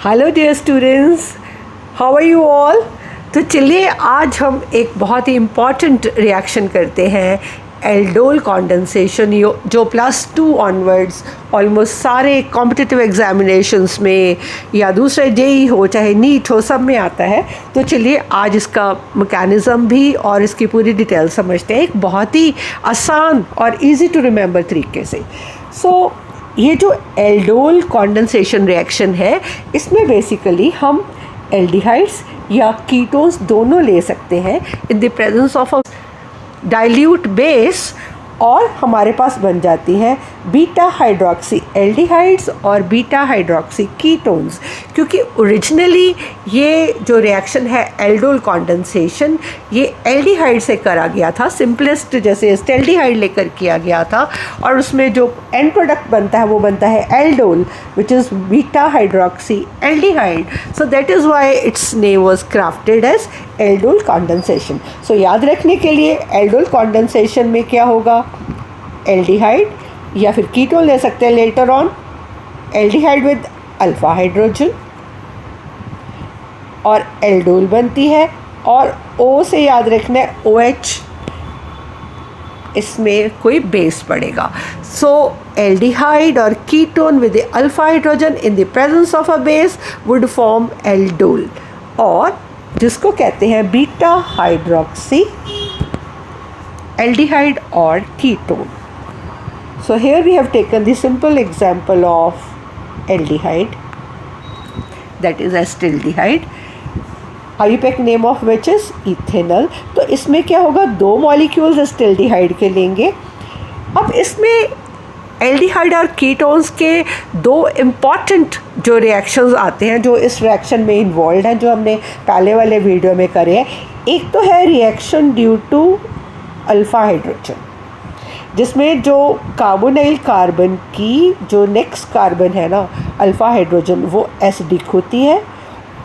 Hello dear students, how are you all. तो चलिए आज हम एक बहुत ही इम्पॉर्टेंट रिएक्शन करते हैं एल्डोल कॉन्डेंसेशन, जो +2 ऑनवर्ड्स ऑलमोस्ट सारे कॉम्पिटिटिव एग्जामिनेशंस में या दूसरे जेई हो चाहे नीट हो सब में आता है। तो चलिए आज इसका मैकेनिज़्म भी और इसकी पूरी डिटेल समझते हैं एक बहुत ही आसान और इजी टू रिमेंबर तरीके से। ये जो एल्डोल कॉन्डेंसेशन रिएक्शन है, इसमें बेसिकली हम एल्डिहाइड्स या कीटोन्स दोनों ले सकते हैं in the presence of a dilute base, और हमारे पास बन जाती है बीटा हाइड्रोक्सी एल्डिहाइड्स और बीटा हाइड्रोक्सी कीटोन्स। क्योंकि ओरिजिनली ये जो रिएक्शन है एल्डोल कॉन्डेंसेशन, ये एल्डिहाइड से करा गया था, सिंपलेस्ट जैसे एस्टेल्डिहाइड लेकर किया गया था, और उसमें जो एंड प्रोडक्ट बनता है वो बनता है aldol which is beta hydroxy aldehyde. So that is why its name was crafted as aldol condensation. So याद रखने के लिए एल्डोल कॉन्डेंसेशन में क्या होगा, एल्डिहाइड या फिर कीटोन ले सकते हैं later on, aldehyde with alpha hydrogen और एल्डोल बनती है, और O से याद रखना है OH, इसमें कोई बेस पड़ेगा। सो एल्डिहाइड और ketone with alpha hydrogen in the presence of a base would form aldol, और जिसको कहते हैं beta hydroxy aldehyde or ketone. So here we have taken the simple example of aldehyde, that is acetaldehyde, IUPAC name of which is ethanol. तो इसमें क्या होगा, 2 molecules acetaldehyde के लेंगे। अब इसमें एल्डिहाइड और कीटोन्स के 2 इम्पॉर्टेंट जो रिएक्शंस आते हैं जो इस रिएक्शन में इन्वॉल्व हैं, जो हमने पहले वाले वीडियो में करे हैं। एक तो है reaction due to alpha hydrogen, जिसमें जो कार्बोनाइल कार्बन की जो नेक्स्ट कार्बन है ना अल्फ़ा हाइड्रोजन, वो एसिडिक होती है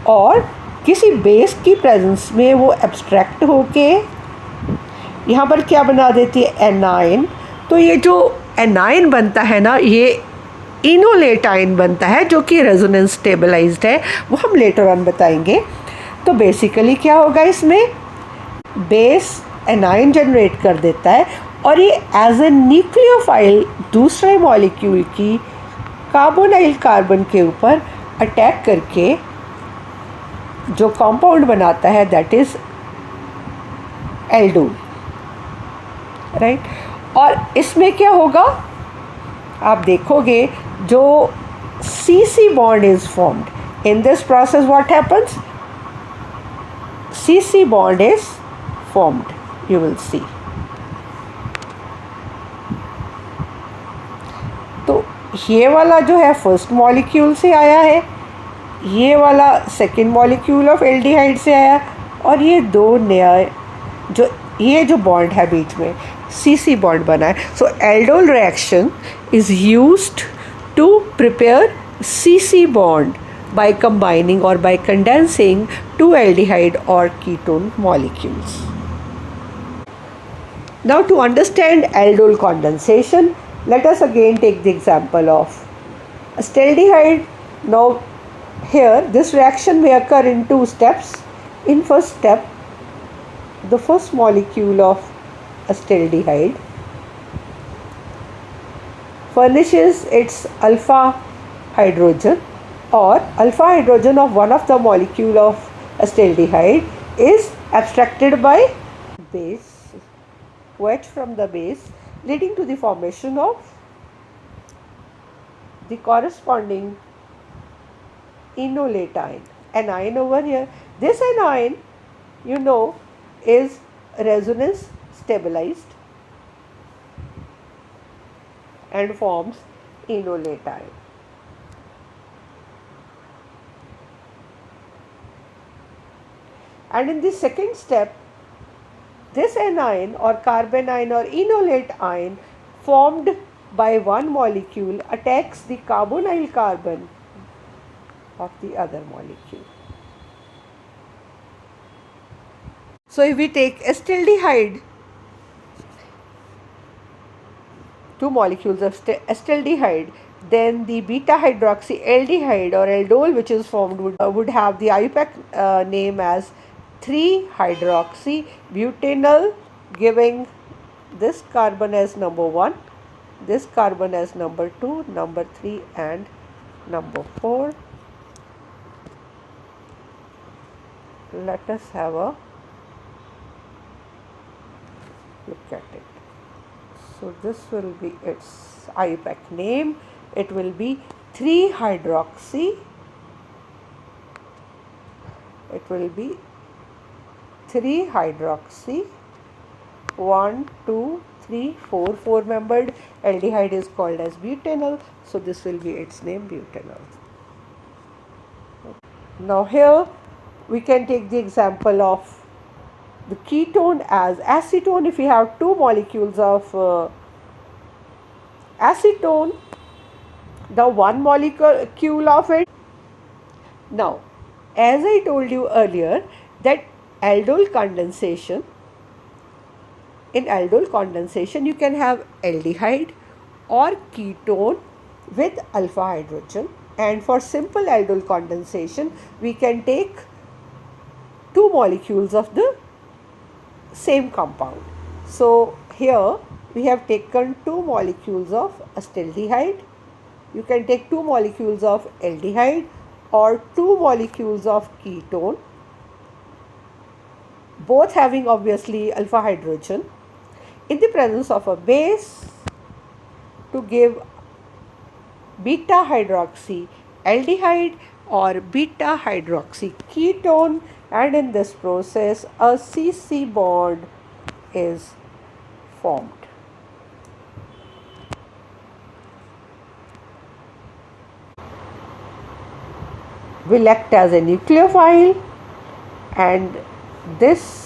और किसी बेस की प्रेजेंस में वो एब्स्ट्रैक्ट होके यहाँ पर क्या बना देती है, एनाइन। तो ये जो एनाइन बनता है ना, ये इनोलेटाइन बनता है जो कि रेजोनेंस स्टेबलाइज्ड है, वो हम लेटर ऑन बताएंगे। तो बेसिकली क्या होगा, इसमें बेस एनाइन जनरेट कर देता है और ये एज ए न्यूक्लियोफाइल दूसरे मॉलिक्यूल की कार्बोनाइल कार्बन के ऊपर अटैक करके जो कंपाउंड बनाता है दैट इज़ एल्डोल, राइट। और इसमें क्या होगा, आप देखोगे जो CC bond is formed in this process, what happens, CC bond is formed, you will see। तो ये वाला जो है फर्स्ट मॉलिक्यूल से आया है, ये वाला सेकेंड मॉलिक्यूल ऑफ एल्डिहाइड से आया, और ये 2 नया ये जो बॉन्ड है बीच में CC बॉन्ड बना है। So aldol reaction is used to prepare CC bond by combining or by condensing 2 aldehyde or ketone molecules. Now to understand aldol condensation, let us again take the example of acetaldehyde. Now here this reaction may occur in 2 steps. In first step, the first molecule of acetaldehyde furnishes its alpha hydrogen, or alpha hydrogen of one of the molecule of acetaldehyde is abstracted by base OH from the base, leading to the formation of the corresponding enolatine anion over here. This anion, you know, is resonance stabilized and forms enolatine. And in the second step, this anion or carbanion or enolate ion formed by one molecule attacks the carbonyl carbon of the other molecule. So if we take acetaldehyde, 2 molecules of acetaldehyde, then the beta hydroxyaldehyde or aldol which is formed would have the IUPAC name as 3-hydroxybutanol, giving this carbon as number 1, this carbon as number 2, number 3 and number 4. Let us have a look at it. So this will be its IUPAC name. It will be 3-hydroxy. It will be 3-hydroxy 1, 2, 3, 4. 4-membered aldehyde is called as butanol. So this will be its name, butanol. Now here we can take the example of the ketone as acetone. If we have 2 molecules of acetone, the 1 molecule of it. Now, as I told you earlier that aldol condensation, in aldol condensation you can have aldehyde or ketone with alpha hydrogen, and for simple aldol condensation we can take 2 molecules of the same compound. So here we have taken 2 molecules of acetaldehyde. You can take 2 molecules of aldehyde or 2 molecules of ketone, both having obviously alpha hydrogen, in the presence of a base to give beta hydroxy aldehyde or beta hydroxy ketone, and in this process a CC bond is formed. Will act as a nucleophile, and this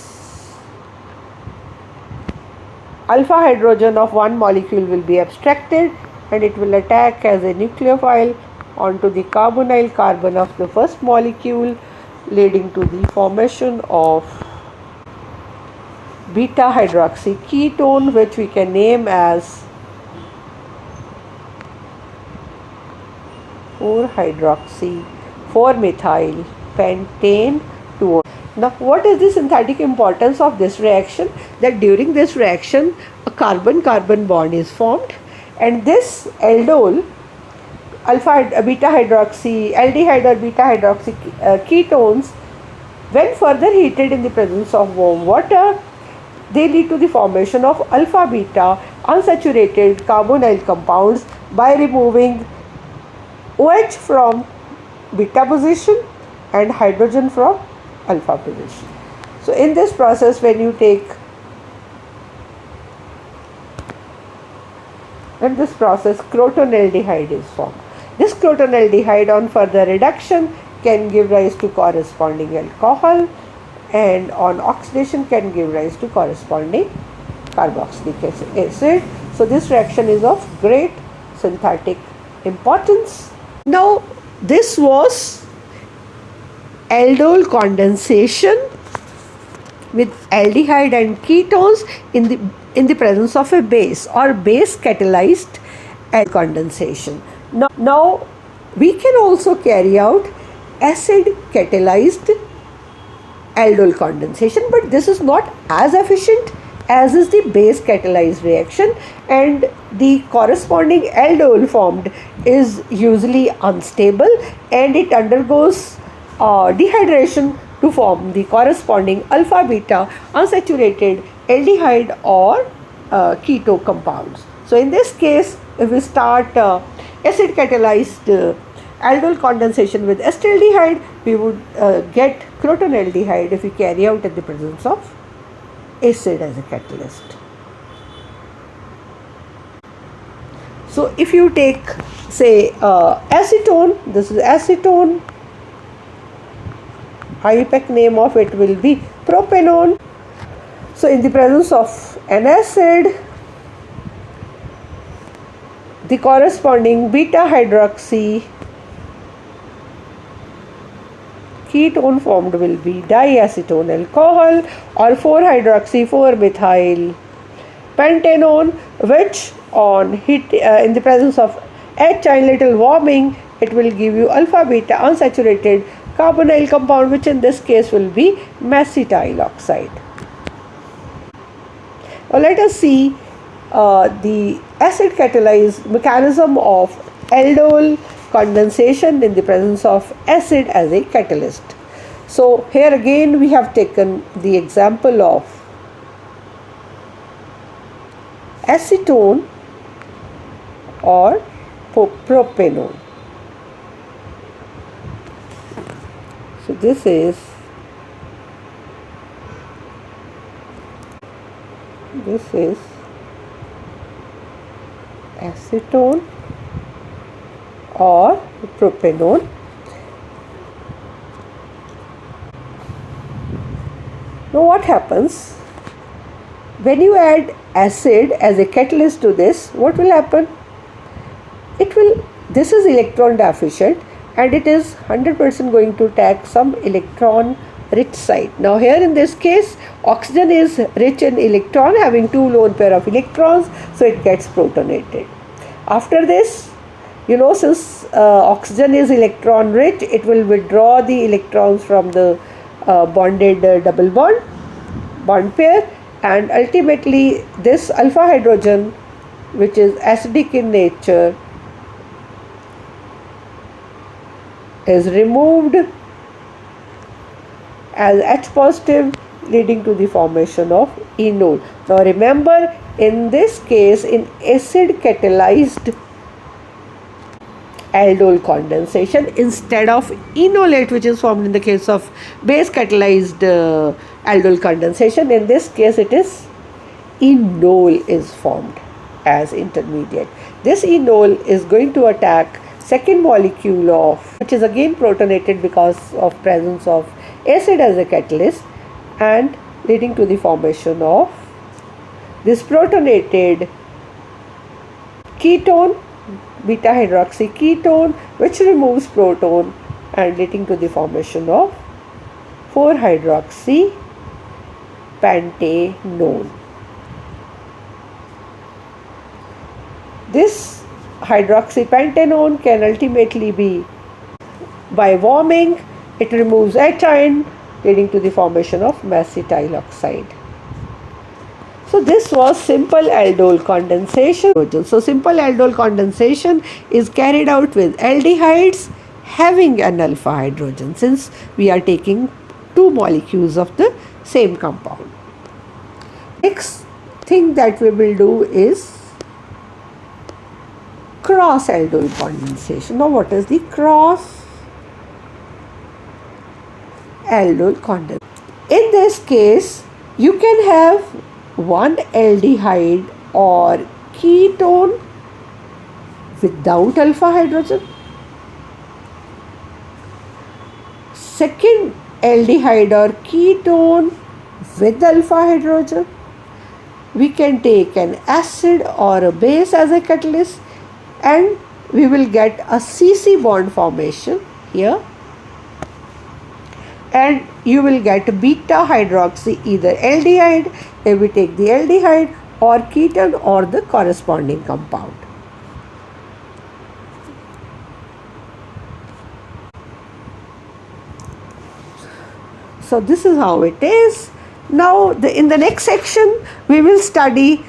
alpha hydrogen of 1 molecule will be abstracted and it will attack as a nucleophile onto the carbonyl carbon of the first molecule, leading to the formation of beta hydroxy ketone, which we can name as 4-hydroxy 4-methyl pentane 2. Now, what is the synthetic importance of this reaction? That during this reaction a carbon-carbon bond is formed, and this aldol beta hydroxy aldehyde or beta hydroxy ketones, when further heated in the presence of warm water, they lead to the formation of alpha beta unsaturated carbonyl compounds by removing OH from beta position and hydrogen from alpha position. So in this process, when you take crotonaldehyde is formed. This crotonaldehyde on further reduction can give rise to corresponding alcohol, and on oxidation can give rise to corresponding carboxylic acid. So this reaction is of great synthetic importance. Now this was aldol condensation with aldehyde and ketones in the presence of a base or base catalyzed aldol condensation. Now we can also carry out acid catalyzed aldol condensation, but this is not as efficient as is the base catalyzed reaction, and the corresponding aldol formed is usually unstable and it undergoes dehydration to form the corresponding alpha beta unsaturated aldehyde or keto compounds. So in this case, if we start acid catalyzed aldol condensation with acetaldehyde, we would get crotonaldehyde if we carry out in the presence of acid as a catalyst. So if you take, say, acetone, this is acetone, IUPAC name of it will be propanone. So in the presence of an acid, the corresponding beta hydroxy ketone formed will be diacetone alcohol or 4-hydroxy 4-methyl pentanone, which on heat in the presence of H-ion little warming, it will give you alpha beta unsaturated carbonyl compound, which in this case will be acetyl oxide. Now let us see the acid catalyzed mechanism of aldol condensation in the presence of acid as a catalyst. So here again we have taken the example of acetone or propanone. So this is acetone or propanone. Now what happens when you add acid as a catalyst to this? What will happen? This is electron deficient and it is 100% going to take some electron rich side. Now here in this case, oxygen is rich in electron, having 2 lone pair of electrons, so it gets protonated. After this, since oxygen is electron rich, it will withdraw the electrons from the bonded double bond pair, and ultimately this alpha hydrogen, which is acidic in nature, is removed as H positive, leading to the formation of enol. Now remember, in this case, in acid catalyzed aldol condensation, instead of enolate, which is formed in the case of base catalyzed aldol condensation, in this case it is enol is formed as intermediate. This enol is going to attack second molecule of, which is again protonated because of presence of acid as a catalyst, and leading to the formation of this protonated ketone, beta hydroxy ketone, which removes proton and leading to the formation of 4-hydroxy pentanone. This hydroxypentanone can ultimately be, by warming, it removes H-ion, leading to the formation of acetyl oxide. So this was simple aldol condensation. So simple aldol condensation is carried out with aldehydes having an alpha hydrogen, since we are taking 2 molecules of the same compound. Next thing that we will do is cross aldol condensation. Now what is the cross aldol condensation? In this case, you can have one aldehyde or ketone without alpha hydrogen, second aldehyde or ketone with alpha hydrogen. We can take an acid or a base as a catalyst, and we will get a CC bond formation here, and you will get beta hydroxy, either aldehyde if we take the aldehyde, or ketone or the corresponding compound. So this is how it is. Now in the next section we will study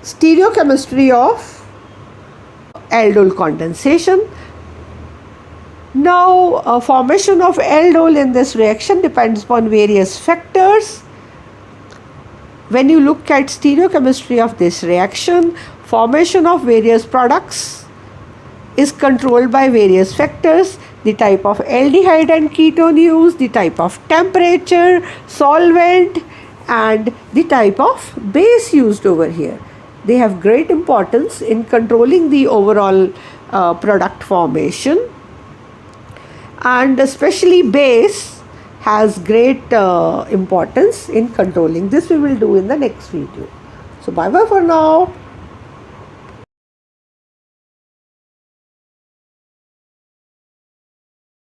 stereochemistry of aldol condensation. Now formation of aldol in this reaction depends upon various factors. When you look at stereochemistry of this reaction, formation of various products is controlled by various factors: the type of aldehyde and ketone used, the type of temperature, solvent, and the type of base used over here. They have great importance in controlling the overall product formation, and especially base has great importance in controlling. This we will do in the next video. So bye bye for now.